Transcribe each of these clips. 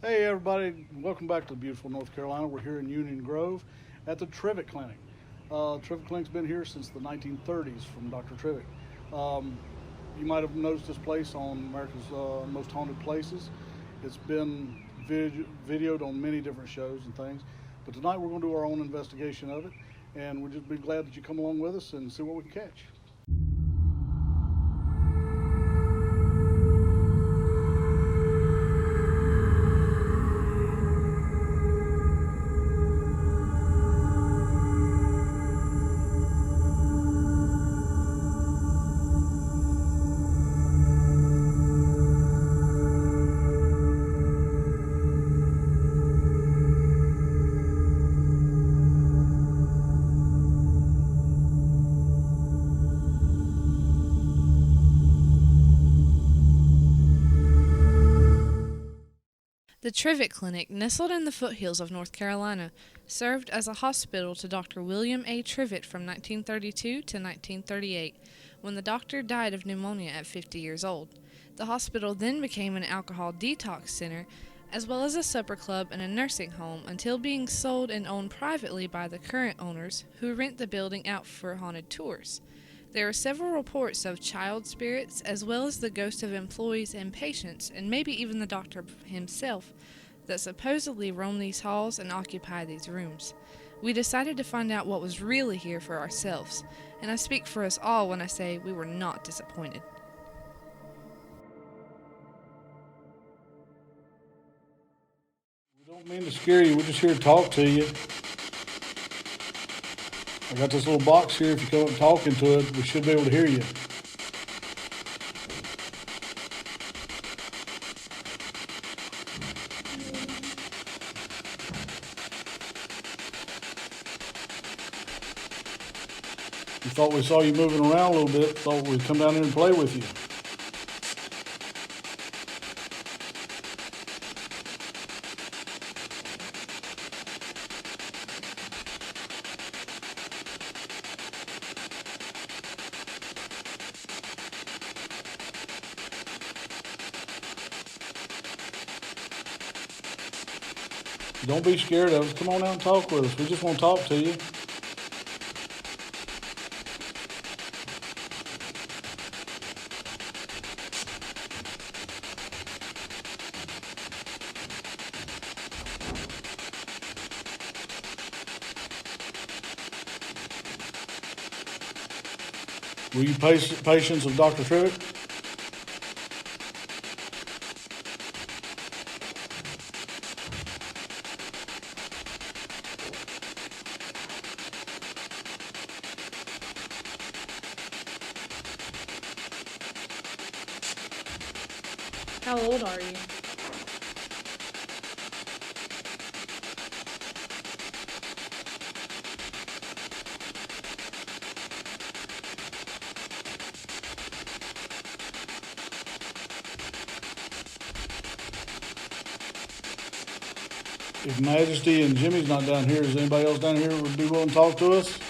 Hey, everybody, welcome back to beautiful North Carolina. We're here in Union Grove at the Trivette Clinic. Trivette Clinic's been here since the 1930s from Dr. Trivette. Um, you might have noticed this place on America's Most Haunted Places. It's been videoed on many different shows and things. But tonight we're going to do our own investigation of it, and we'll just be glad that you come along with us and see what we can catch. The Trivette Clinic, nestled in the foothills of North Carolina, served as a hospital to Dr. William A. Trivette from 1932 to 1938, when the doctor died of pneumonia at 50 years old. The hospital then became an alcohol detox center, as well as a supper club and a nursing home, until being sold and owned privately by the current owners, who rent the building out for haunted tours. There are several reports of child spirits, as well as the ghosts of employees and patients, and maybe even the doctor himself, that supposedly roam these halls and occupy these rooms. We decided to find out what was really here for ourselves, and I speak for us all when I say we were not disappointed. We don't mean to scare you, we're just here to talk to you. I got this little box here. If you come up and talk into it, we should be able to hear you. We thought we saw you moving around a little bit. Thought we'd come down here and play with you. Don't be scared of us. Come on out and talk with us. We just want to talk to you. Were you patients of Dr. Trivett? How old are you? If Majesty and Jimmy's not down here, is anybody else down here would be willing to talk to us?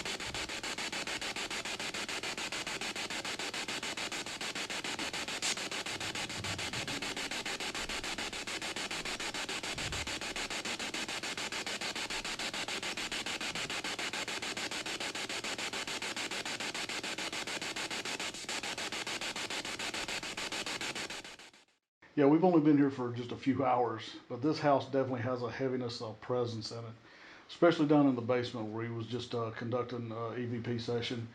Yeah, we've only been here for just a few hours, but this house definitely has a heaviness of presence in it, especially down in the basement where he was just conducting EVP session.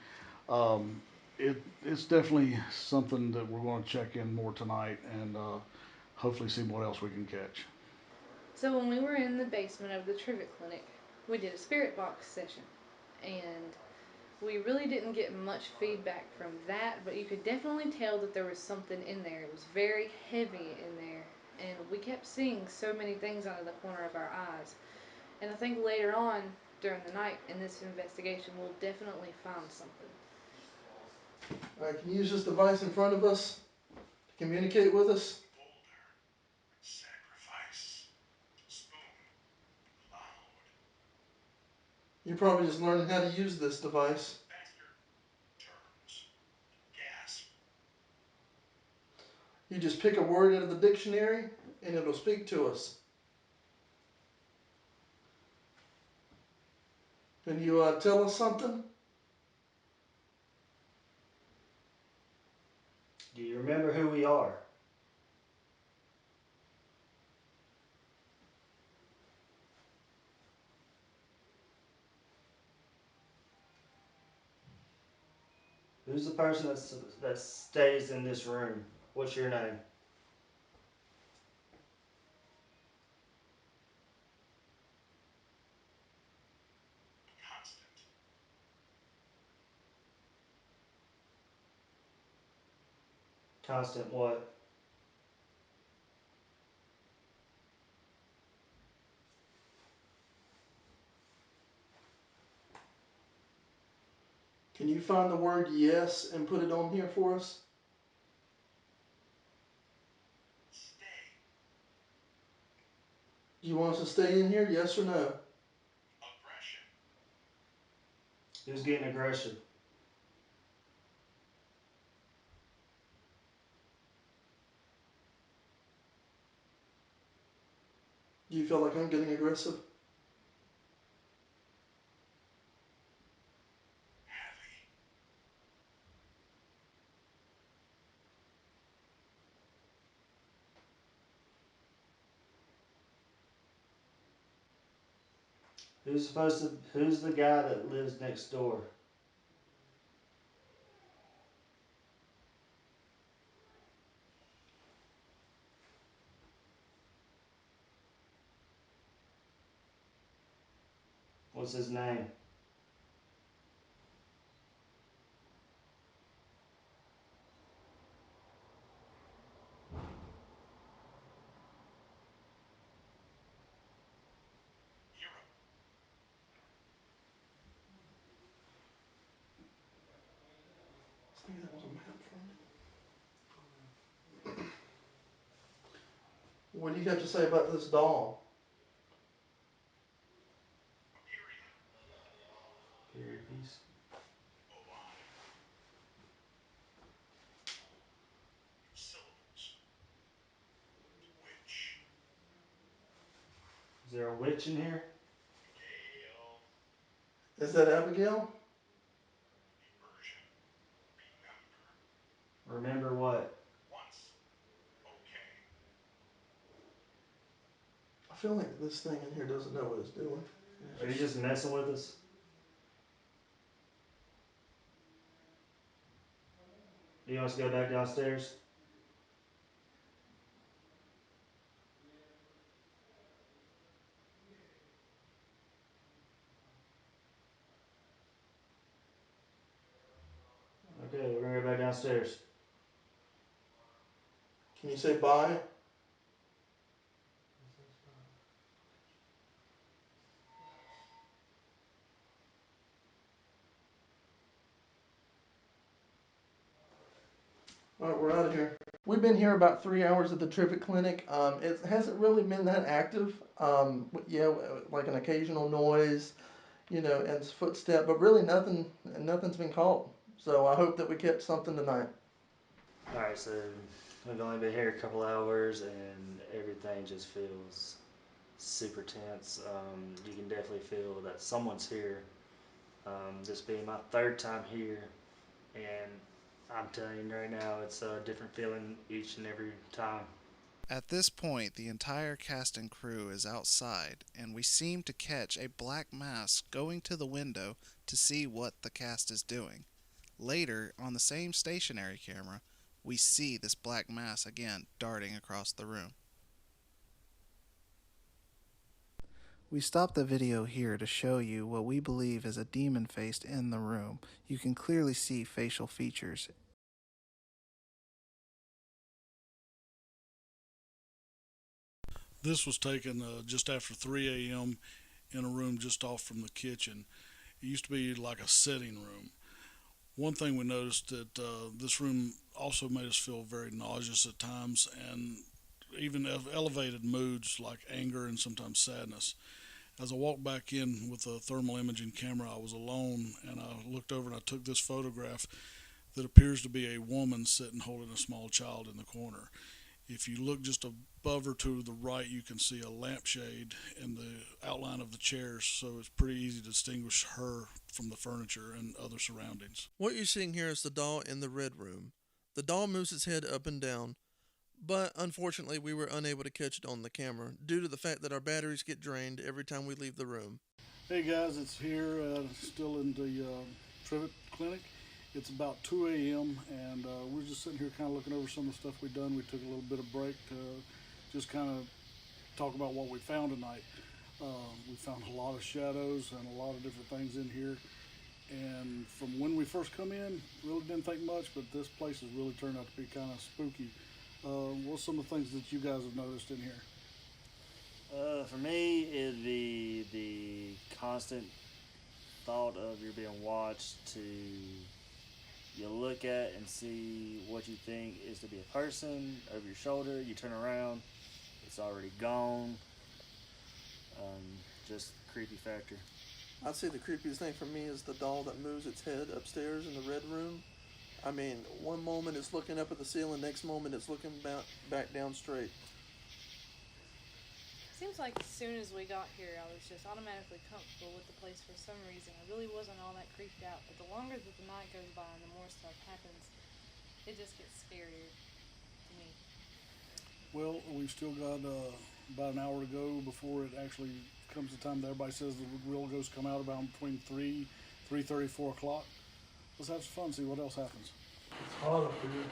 Um, it's definitely something that we're going to check in more tonight and hopefully see what else we can catch. So, when we were in the basement of the Trivette Clinic, we did a spirit box session, and we really didn't get much feedback from that, but you could definitely tell that there was something in there. It was very heavy in there, and we kept seeing so many things out of the corner of our eyes. And I think later on during the night in this investigation, we'll definitely find something. All right, can you use this device in front of us to communicate with us? You're probably just learning how to use this device. You just pick a word out of the dictionary and it'll speak to us. Can you tell us something? Do you remember who we are? Who's the person that stays in this room? What's your name? Constant what? Can you find the word yes and put it on here for us? Do you want us to stay in here, yes or no? Who's getting aggressive? Do you feel like I'm getting aggressive? Who's the guy that lives next door? What's his name? I think that was a map for me. What do you have to say about this doll? Period piece. Is there a witch in here? Is that Abigail? Remember what? I feel like this thing in here doesn't know what it's doing. Are you just messing with us? Do you want us to go back downstairs? Okay, we're gonna go back downstairs. Can you say bye? All right, we're out of here. We've been here about 3 hours at the Trivette Clinic. It hasn't really been that active. Yeah, like an occasional noise, and footstep, but really nothing's been caught. So I hope that we catch something tonight. Alright, so we've only been here a couple hours and everything just feels super tense. You can definitely feel that someone's here. This being my third time here, and I'm telling you right now, it's a different feeling each and every time. At this point, the entire cast and crew is outside, and we seem to catch a black mass going to the window to see what the cast is doing. Later, on the same stationary camera, we see this black mass again darting across the room. We stopped the video here to show you what we believe is a demon face in the room. You can clearly see facial features. This was taken just after 3 a.m. in a room just off from the kitchen. It used to be like a sitting room. One thing we noticed that this room also made us feel very nauseous at times, and even elevated moods like anger and sometimes sadness. As I walked back in with a thermal imaging camera, I was alone, and I looked over and I took this photograph that appears to be a woman sitting holding a small child in the corner. If you look just above her to the right, you can see a lampshade in the outline of the chairs, so it's pretty easy to distinguish her from the furniture and other surroundings. What you're seeing here is the doll in the red room. The doll moves its head up and down, but unfortunately we were unable to catch it on the camera due to the fact that our batteries get drained every time we leave the room. Hey guys, it's here, still in the Trivette Clinic. It's about 2 a.m. and we're just sitting here kind of looking over some of the stuff we've done. We took a little bit of break to just kind of talk about what we found tonight. We found a lot of shadows and a lot of different things in here. And from when we first come in, really didn't think much, but this place has really turned out to be kind of spooky. What's some of the things that you guys have noticed in here? For me, it'd be the constant thought of you're being watched. To you look at and see what you think is to be a person over your shoulder. You turn around, it's already gone. Just creepy factor. I'd say the creepiest thing for me is the doll that moves its head upstairs in the red room. I mean, one moment it's looking up at the ceiling, next moment it's looking back down straight. Seems like as soon as we got here, I was just automatically comfortable with the place for some reason. I really wasn't all that creeped out, but the longer that the night goes by and the more stuff happens, it just gets scarier to me. Well, we've still got about an hour to go before it actually comes the time that everybody says the real ghosts come out about between 3:30, 4 o'clock. Let's have some fun, see what else happens. It's hot up here.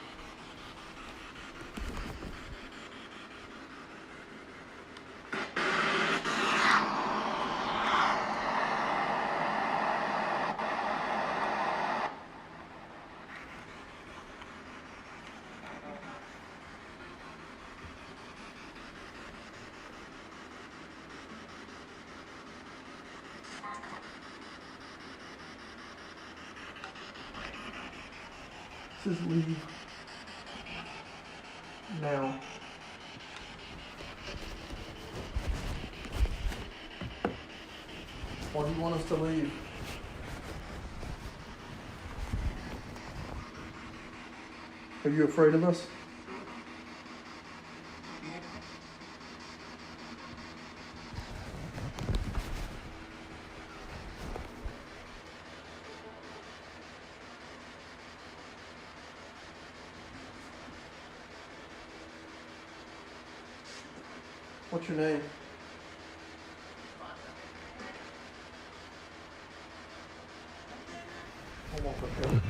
It says leave now. Why do you want us to leave? Are you afraid of us? What's your name? Come on, quick.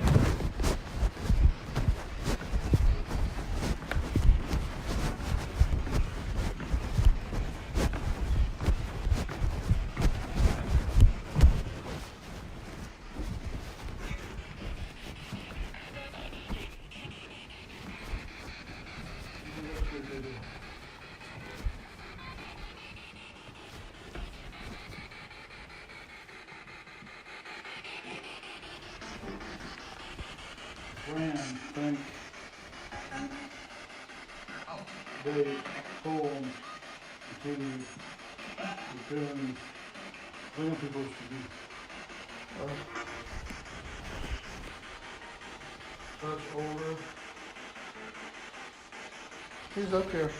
Brand, think, date, poem, continue, return, what are people supposed to do? Touch over. He's up here.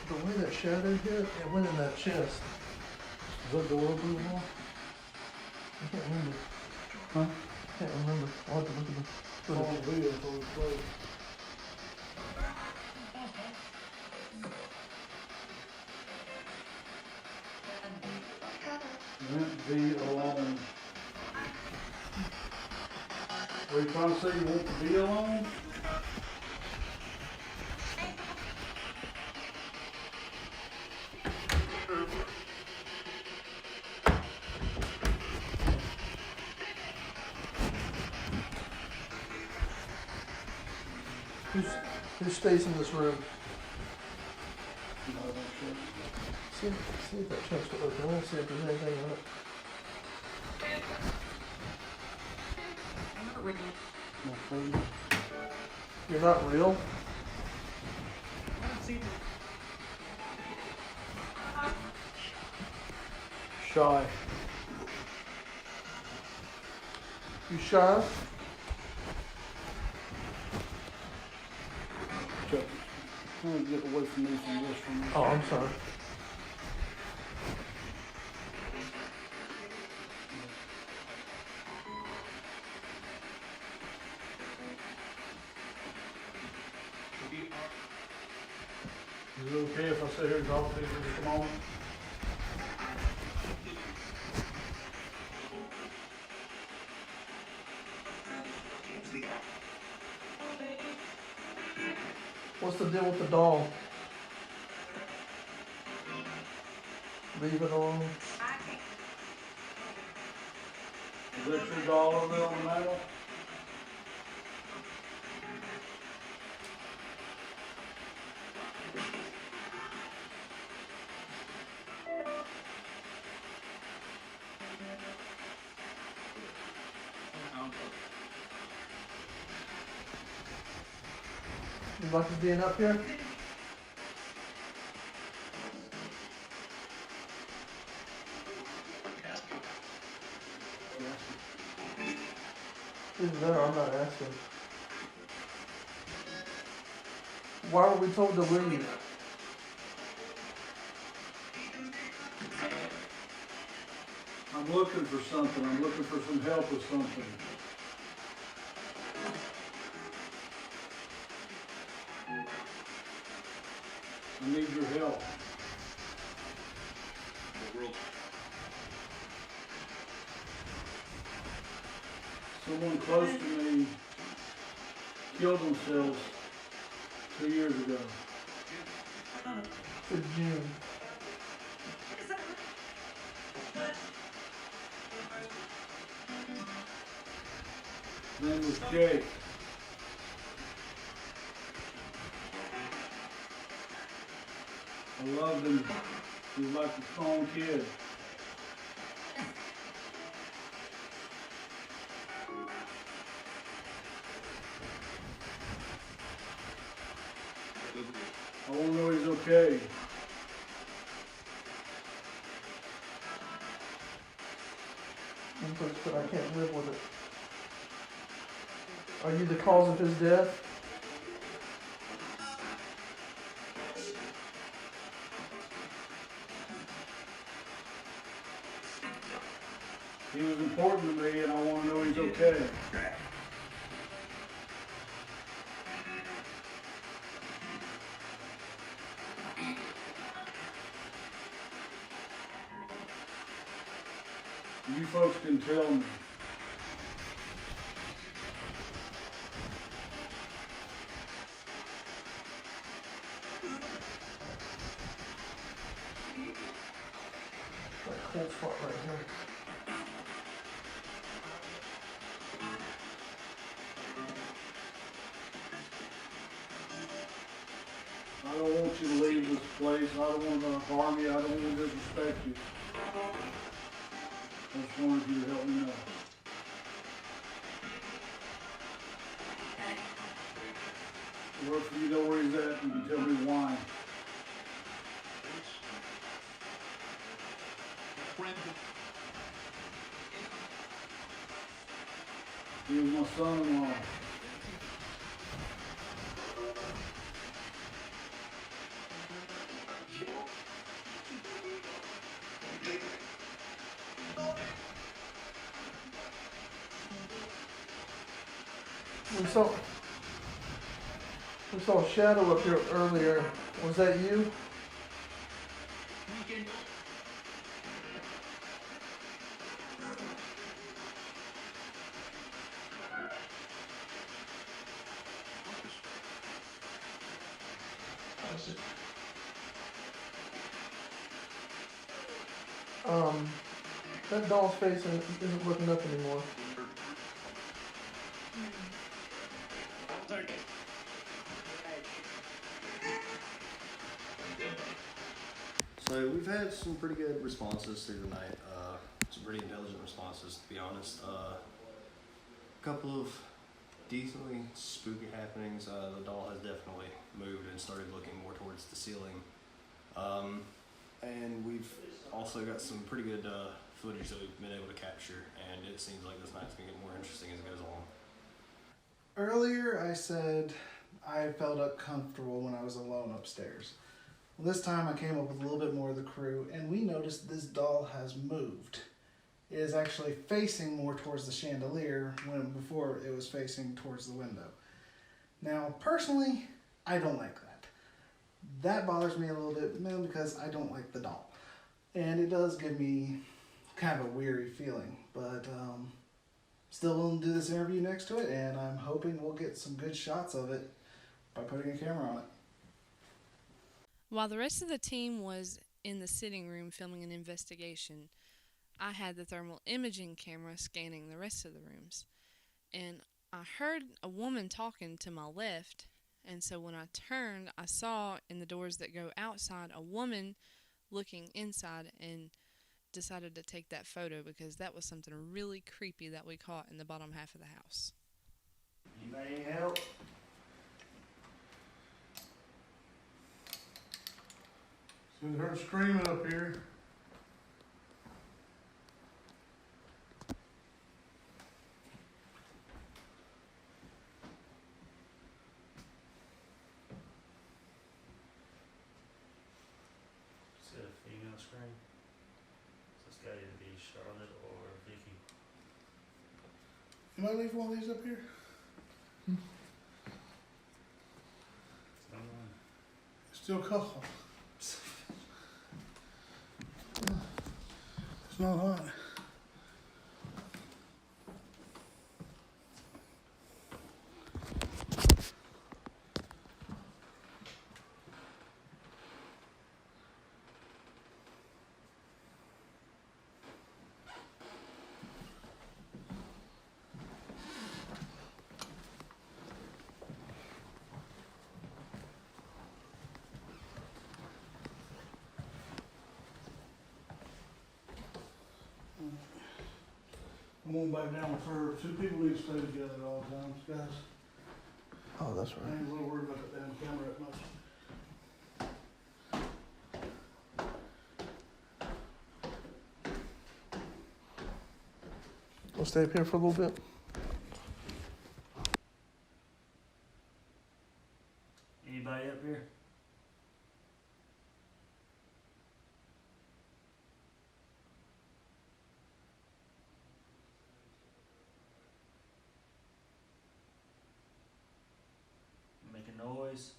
The way that shadow hit, it went in that chest. Is that door open the wall? I can't remember. Huh? Can't remember. I'll have to look at the It's on video, so it's closed. Won't be alone. Are you trying to say you want to be alone? Who stays in this room? No, I'm sure. See if that chest will open. I want to see if there's anything in it. Not crazy. You're not real? Shy. You shy? Chuck, trying to get away from me from this one. Oh, I'm sorry. Is it okay if I sit here and talk to you for just a moment? What's the deal with the doll? Leave it alone. Is that your doll over there on the mantle? You like us being up here? Even better, I'm not asking. Why were we told to leave? I'm looking for something. I'm looking for some help with something. I need your help. Someone close to me killed themselves 2 years ago. For June. His name was Jake. I loved him. He was like a strong kid. I want to know he's okay. But I can't live with it. Are you the cause of his death? He was important to me and I want to know he's okay. You folks can tell me. That cold spot right here. I don't want you to leave this place. I don't want to harm you. I don't want to disrespect you. I just wanted you to help me know. Or if you know where he's at, you can tell me why. He was my son-in-law. We saw a shadow up here earlier. Was that you? That doll's face isn't looking up anymore. So we've had some pretty good responses through the night. Some pretty intelligent responses, to be honest. A couple of decently spooky happenings. The doll has definitely moved and started looking more towards the ceiling. And we've also got some pretty good footage that we've been able to capture, and it seems like this night's going to get more interesting as it goes along. Earlier I said I felt uncomfortable when I was alone upstairs. Well, this time I came up with a little bit more of the crew, and we noticed this doll has moved. It is actually facing more towards the chandelier when before it was facing towards the window. Now, personally, I don't like that. That bothers me a little bit, mainly because I don't like the doll. And it does give me kind of a weary feeling, but still willing to do this interview next to it, and I'm hoping we'll get some good shots of it by putting a camera on it. While the rest of the team was in the sitting room filming an investigation, I had the thermal imaging camera scanning the rest of the rooms. And I heard a woman talking to my left, and so when I turned, I saw in the doors that go outside a woman looking inside, and decided to take that photo because that was something really creepy that we caught in the bottom half of the house. Anybody need help? Soon heard screaming up here. Is it a female scream? So it's got to either be Charlotte or Vicky. You might leave one of these up here? Someone. Still coughing. It's not hot. I'm going back down with her. Two people need to stay together at all times, guys. Oh, that's I ain't a little worried about that damn camera that much. We'll stay up here for a little bit. Anybody up here? Making noise?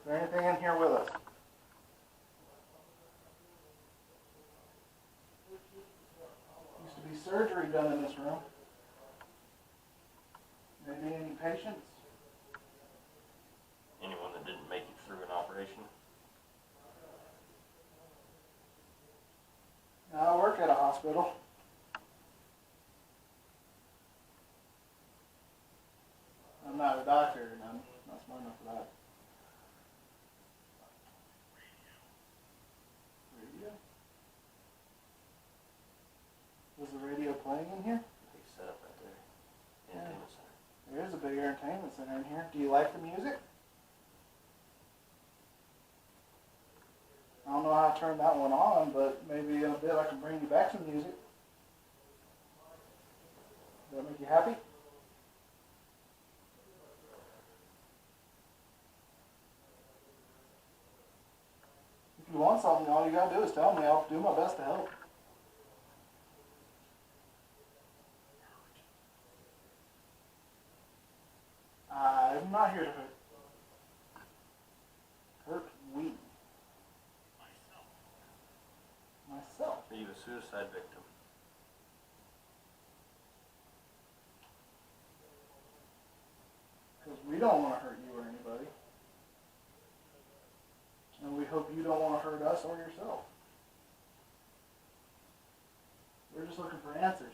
Is there anything in here with us? Used to be surgery done in this room. Maybe any patients? Anyone that didn't make it through an operation? hospital. I'm not a doctor, and I'm not smart enough for that. Radio? Was the radio playing in here? Big setup right there. Yeah. Entertainment center. There is a big entertainment center in here. Do you like the music? I don't know how to turn that one on, but maybe in a bit I can bring you back some music. Does that make you happy? If you want something, all you gotta do is tell me. I'll do my best to help. I'm not here to hurt. Hurt we. Myself. Are you a suicide victim? Because we don't want to hurt you or anybody. And we hope you don't want to hurt us or yourself. We're just looking for answers.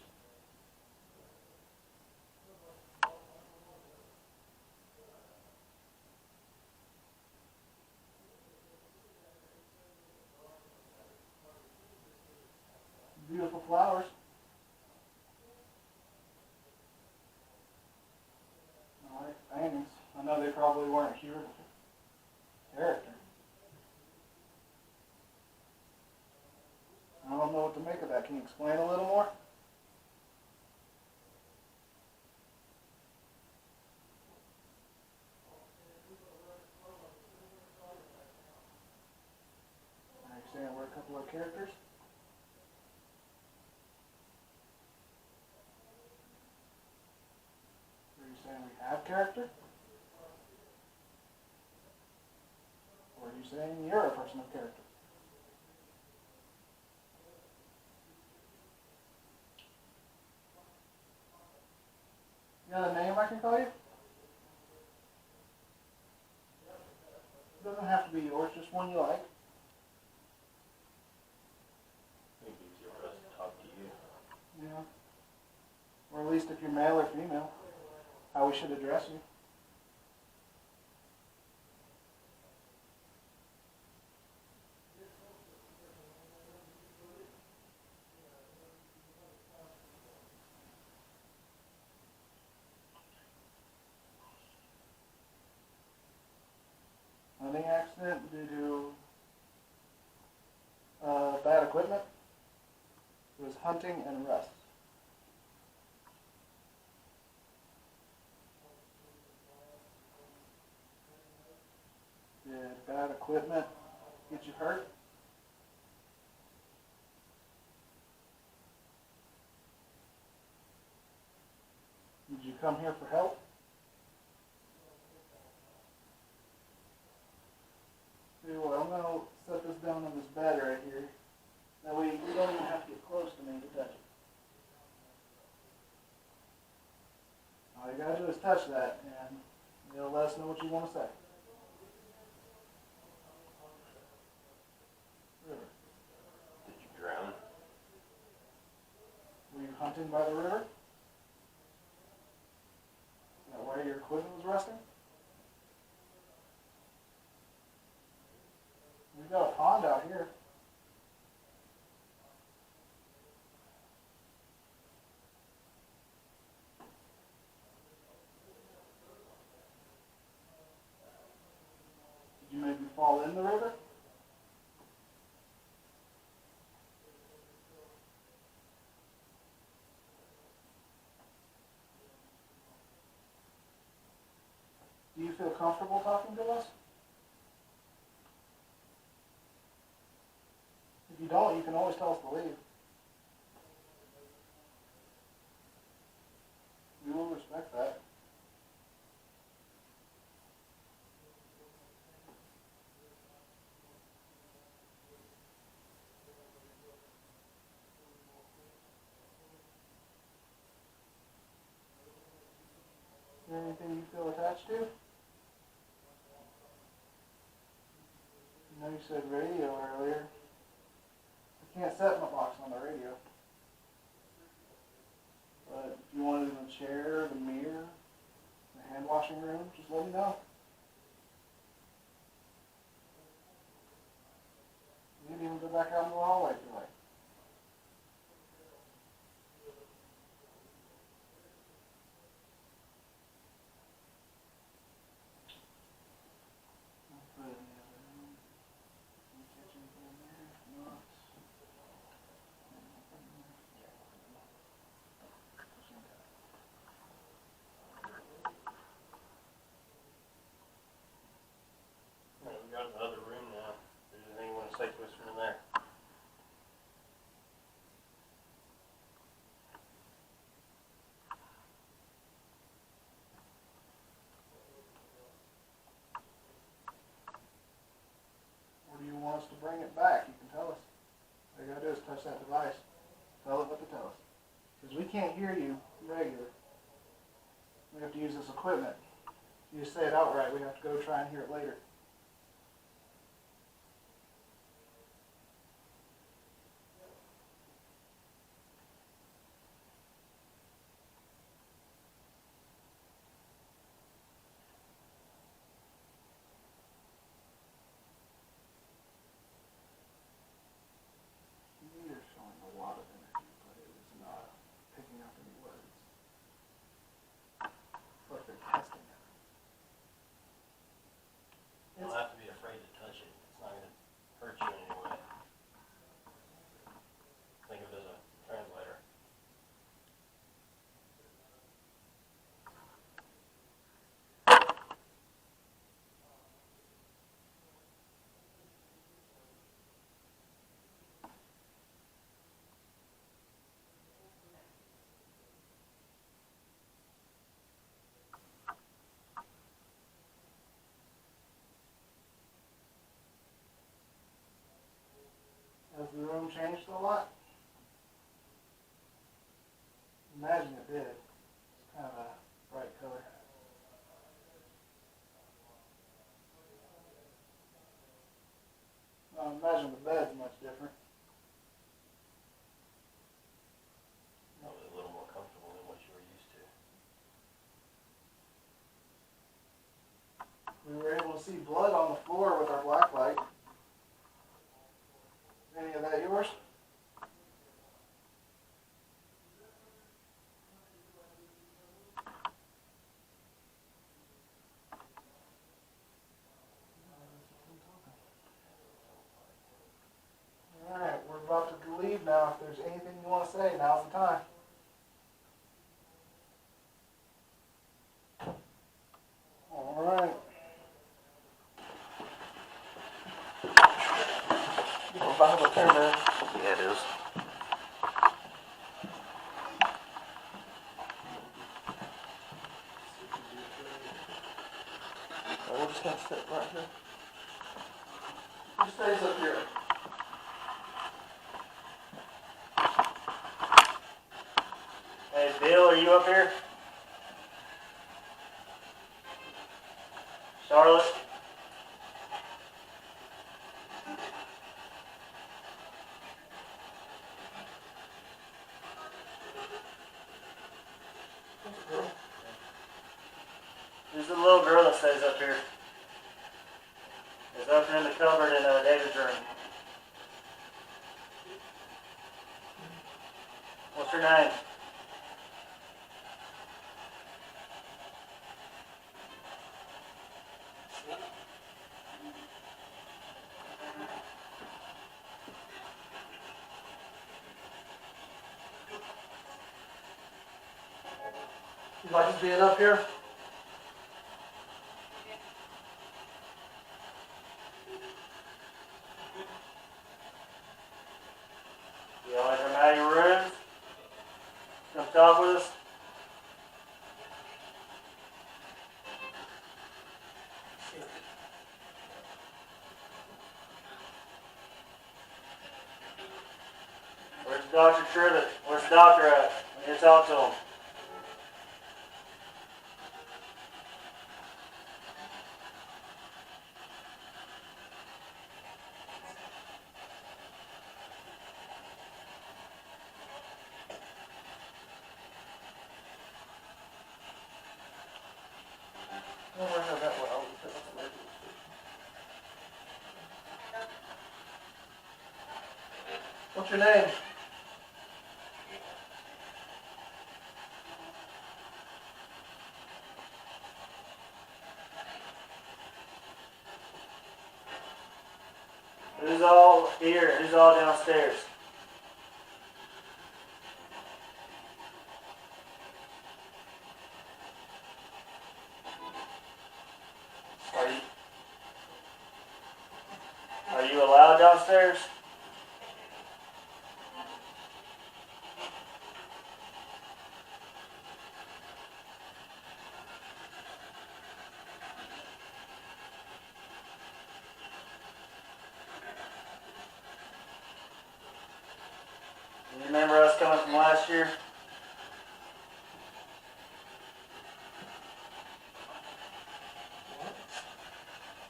Beautiful flowers. I like paintings. I know they probably weren't here character. I don't know what to make of that. Can you explain a little more? Are you saying we're a couple of characters? Are you saying we have character? Or are you saying you're a person of character? You got a name I can call you? It doesn't have to be yours, just one you like. I think it's easier for us to talk to you. Yeah. Or at least if you're male or female, how we should address you. Hunting accident due to bad equipment. It was hunting and rust. Did bad equipment get you hurt? Did you come here for help? See what, I'm going to set this down on this bed right here. That way you don't even have to get close to me to touch it. All you gotta do is touch that, and it'll let us know what you want to say. River. Did you drown? Were you hunting by the river? Is that where your equipment was resting? We've got a pond out here. Did you maybe fall in the river? Do you feel comfortable talking to us? If you don't, you can always tell us to leave. We will respect that. Is there anything you feel attached to? I know you said radio earlier. I can't set my box on the radio. back out in the hallway if you like. We got the other room now. Is there anything you want to say to us from there? Or do you want us to bring it back? You can tell us. All you gotta do is touch that device. Tell it what to tell us. Because we can't hear you regular. We have to use this equipment. If you say it outright, we have to go try and hear it later. You're showing a lot of energy, but it is not picking up any words. It's like they're testing it. You don't have to be afraid to touch it. It's not going to hurt you in any way. Think of it as a translator. Has the room changed a lot? Imagine it did. It's kind of a bright color. Imagine the bed's much different. Probably a little more comfortable than what you were used to. We were able to see blood on the floor with our black light. Any of that yours? Alright, we're about to leave now. If there's anything you want to say, now's the time. Alright. Bible turn man. Yeah, it is. We'll just have to sit right here. Who stays up here? Hey, Bill, are you up here? Charlotte? There's a little girl that stays up here. It's up in the cupboard in David's room. What's her name? You like us being up here? You want to come out of your room? Come talk with us? Where's Dr. Trivette? Where's the doctor at? I need to talk to him. No, we're not that well. What's your name? Who's all here? Who's all downstairs? Are you allowed downstairs? You remember us coming from last year?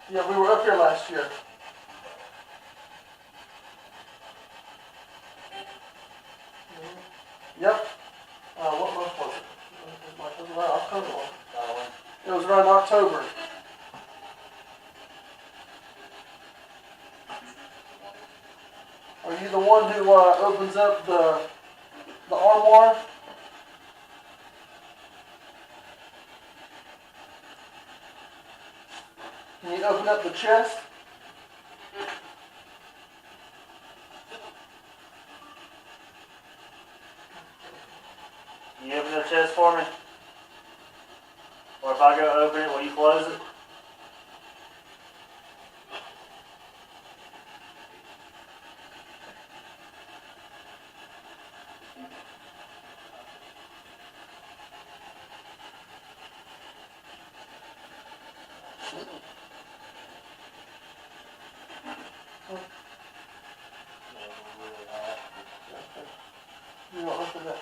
Yeah, we were up here last year. Yep. What month was it? It was around October. It was around October. Are you the one who opens up the armoire? Can you open up the chest? Can you open the chest for me? Or if I go open it, will you close it? You don't open that.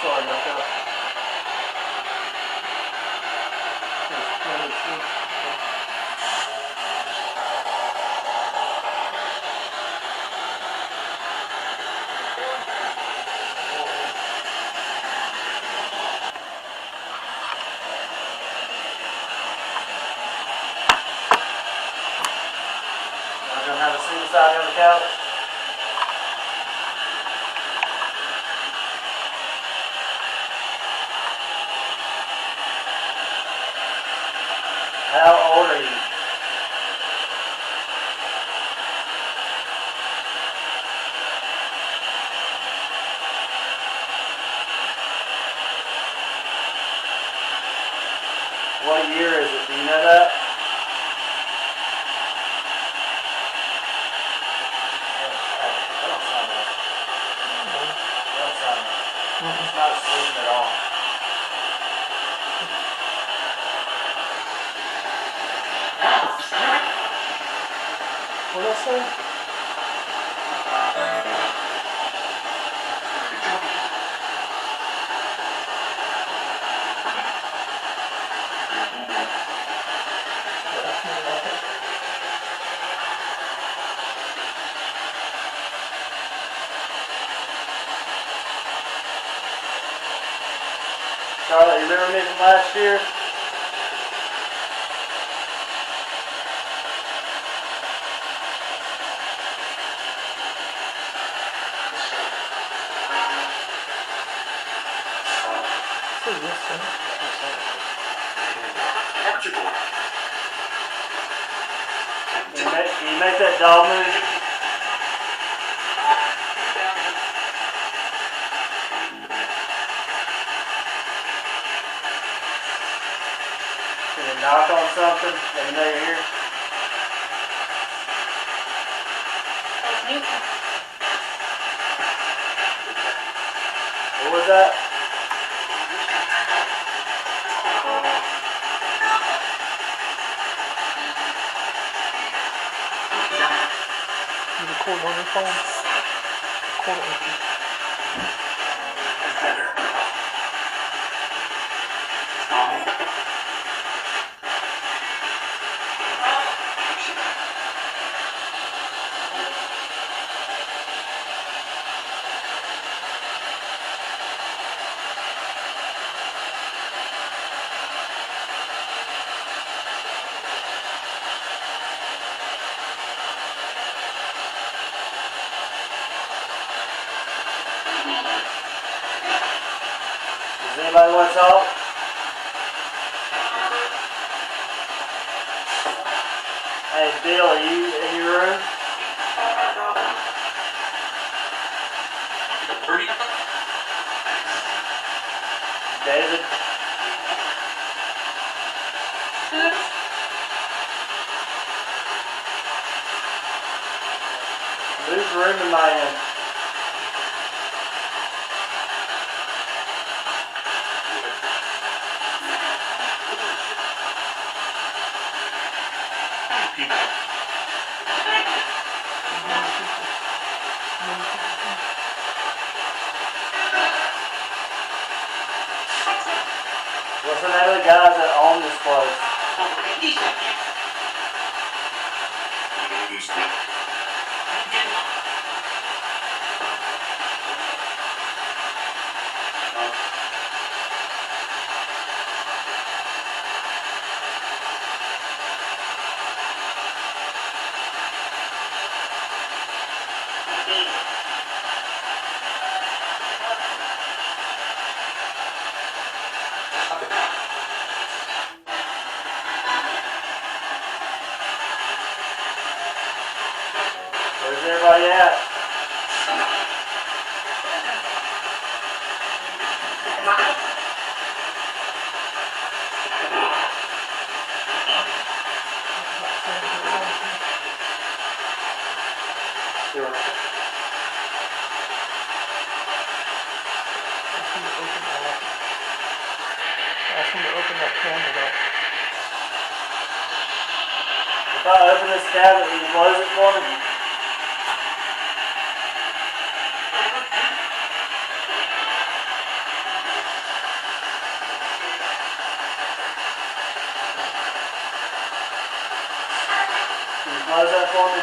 Sorry about that. I'm gonna have a seat beside me on the couch. How old are you? What year is it? Do you know that? That don't sound right. That don't sound right. It's not sleeping at all. What did I say? Charlotte, you remember me from last year? Can you make that dog move? Can you knock on something? Let me know you're here. What was that? recording on your phone? Record it with you. Does anybody want to talk? Hey, Bill, are you in your room? David? Whose room am I in? What's the name of the guys that own this place? Where's everybody at? Ask him to open that cabinet up. If I open this cabinet, will you close it for me? Can you close that for me?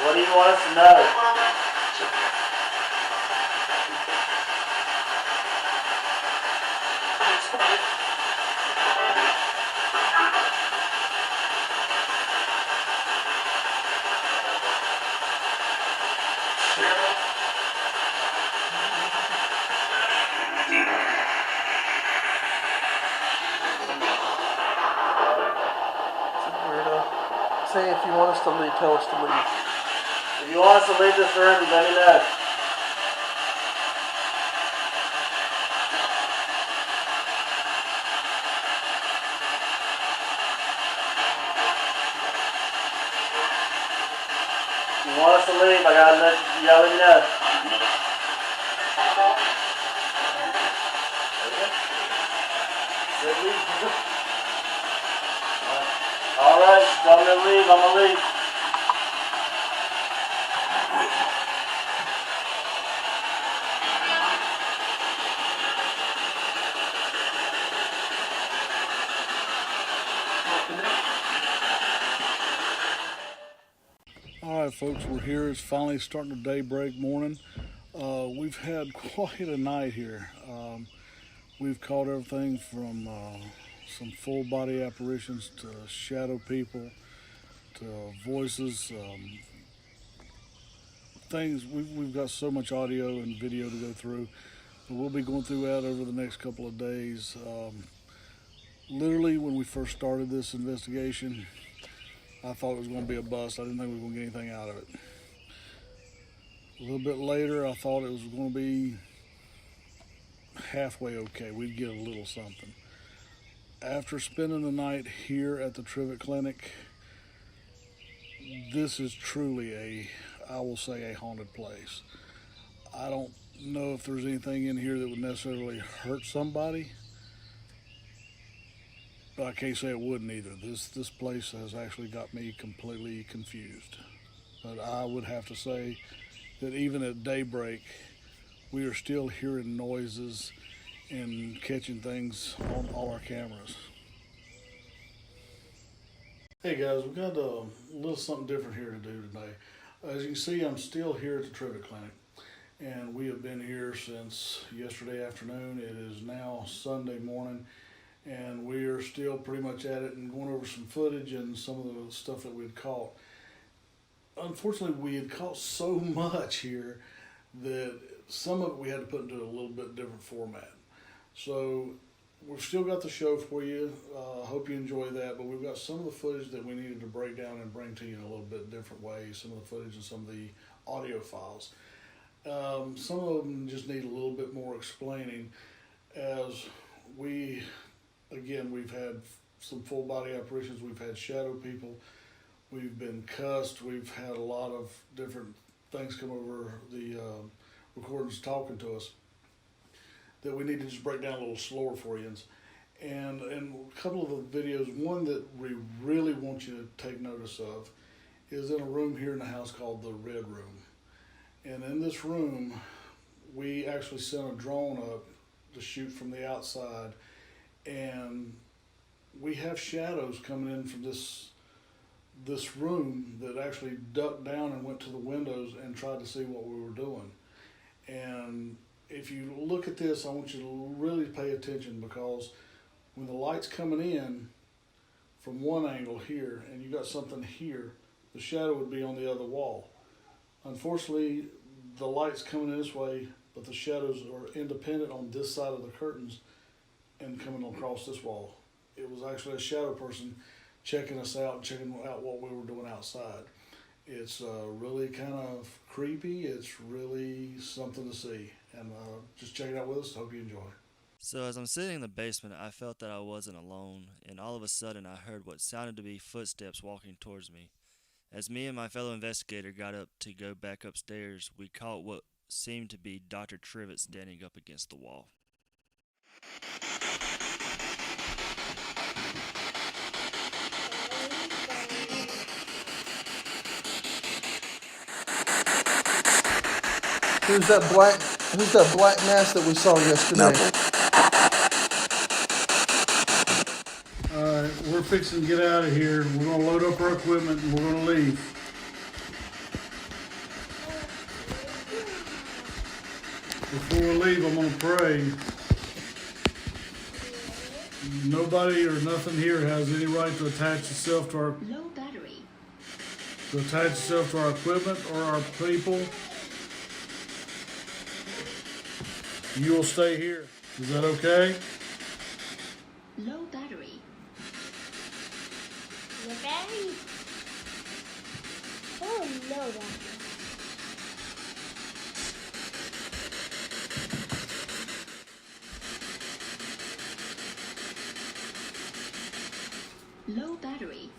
What do you want us to know? Weirdo. Say if you want us to leave, tell us to leave. If you want us to leave this room, let me know. If you want us to leave, you gotta let me know. Alright, tell me to leave, I'm gonna leave. All right, folks, we're here. It's finally starting to daybreak morning. We've had quite a night here. We've caught everything from some full body apparitions to shadow people to voices, things. We've got so much audio and video to go through, but we'll be going through that over the next couple of days. Literally, when we first started this investigation, I thought it was going to be a bust. I didn't think we were going to get anything out of it. A little bit later, I thought it was going to be halfway okay. We'd get a little something. After spending the night here at the Trivette Clinic, this is truly I will say, a haunted place. I don't know if there's anything in here that would necessarily hurt somebody, but I can't say it wouldn't either. This place has actually got me completely confused. But I would have to say that even at daybreak, we are still hearing noises and catching things on all our cameras. Hey guys, we've got a little something different here to do today. As you can see, I'm still here at the Trivette Clinic, and we have been here since yesterday afternoon. It is now Sunday morning, and we are still pretty much at it and going over some footage and some of the stuff that we had caught. Unfortunately, we had caught so much here that some of it we had to put into a little bit different format. So we've still got the show for you. Hope you enjoy that, but we've got some of the footage that we needed to break down and bring to you in a little bit different way, some of the footage and some of the audio files. Some of them just need a little bit more explaining, as we've had some full body apparitions, we've had shadow people, we've been cussed, we've had a lot of different things come over the recordings talking to us that we need to just break down a little slower for you. And a couple of the videos, one that we really want you to take notice of is in a room here in the house called the Red Room. And in this room, we actually sent a drone up to shoot from the outside, and we have shadows coming in from this room that actually ducked down and went to the windows and tried to see what we were doing. And if you look at this, I want you to really pay attention, because when the light's coming in from one angle here and you got something here, the shadow would be on the other wall. Unfortunately, the light's coming this way, but the shadows are independent on this side of the curtains and coming across this wall. It was actually a shadow person checking us out, checking out what we were doing outside. It's really kind of creepy. It's really something to see. And just check it out with us. Hope you enjoy. So as I'm sitting in the basement, I felt that I wasn't alone, and all of a sudden I heard what sounded to be footsteps walking towards me. As me and my fellow investigator got up to go back upstairs, we caught what seemed to be Dr. Trivette standing up against the wall. Who's that black mask that we saw yesterday? All right, we're fixing to get out of here. We're going to load up our equipment and we're going to leave. Before we leave, I'm going to pray. Nobody or nothing here has any right to attach itself to our equipment or our people. You will stay here. Is that okay? Low battery. The battery? Oh, no battery. Low battery.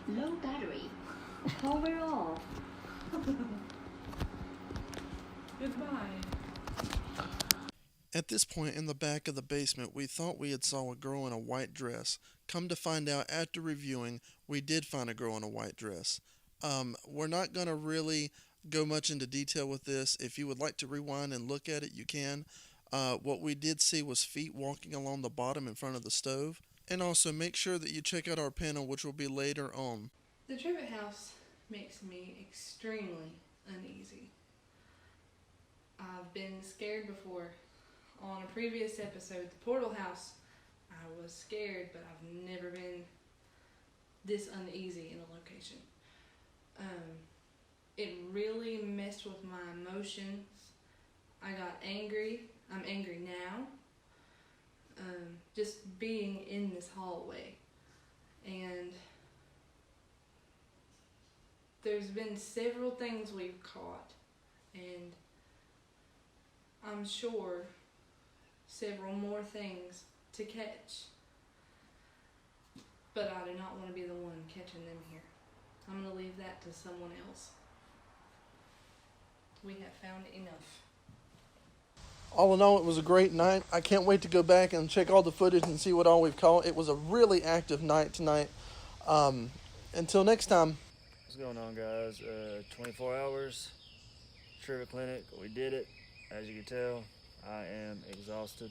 Low battery. Power off. Goodbye. At this point in the back of the basement, we thought we had saw a girl in a white dress. Come to find out, after reviewing, we did find a girl in a white dress. We're not going to really go much into detail with this. If you would like to rewind and look at it, you can. What we did see was feet walking along the bottom in front of the stove. And also make sure that you check out our panel, which will be later on. The Trivette house makes me extremely uneasy. I've been scared before. On a previous episode, the Portal house I was scared, but I've never been this uneasy in a location. It really messed with my emotions. I got angry. I'm angry now. Just being in this hallway. And there's been several things we've caught, and I'm sure several more things to catch. But I do not want to be the one catching them here. I'm going to leave that to someone else. We have found enough. All in all, it was a great night. I can't wait to go back and check all the footage and see what all we've caught. It was a really active night tonight. Until next time. What's going on, guys? 24 hours, Trivette Clinic. We did it. As you can tell, I am exhausted.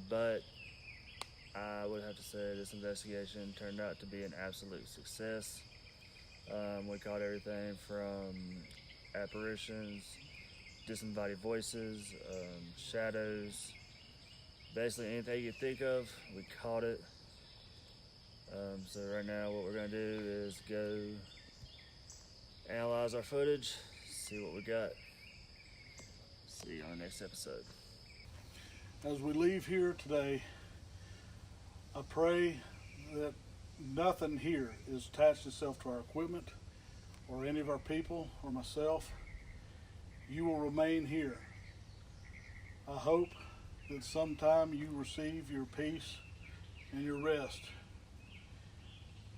But I would have to say this investigation turned out to be an absolute success. We caught everything from apparitions, disembodied voices, shadows, basically anything you could think of, we caught it. So right now what we're going to do is go analyze our footage, see what we got. See you on the next episode. As we leave here today, I pray that nothing here is attached itself to our equipment or any of our people or myself. You will remain here. I hope that sometime you receive your peace and your rest,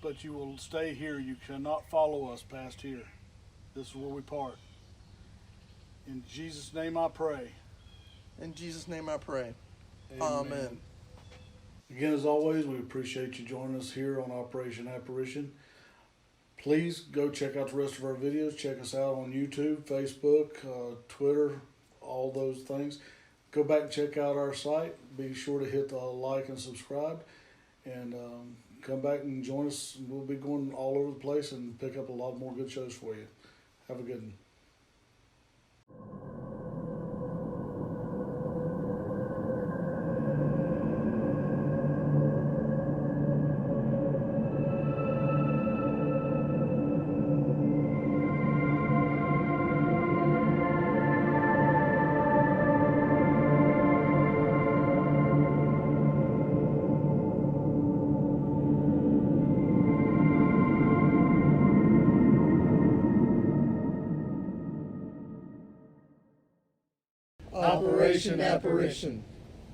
but you will stay here. You cannot follow us past here. This is where we part. In Jesus' name I pray. In Jesus' name I pray. Amen. Again, as always, we appreciate you joining us here on Operation Apparition. Please go check out the rest of our videos. Check us out on YouTube, Facebook, Twitter, all those things. Go back and check out our site. Be sure to hit the like and subscribe. And come back and join us. We'll be going all over the place and pick up a lot more good shows for you. Have a good one. Operation Apparition.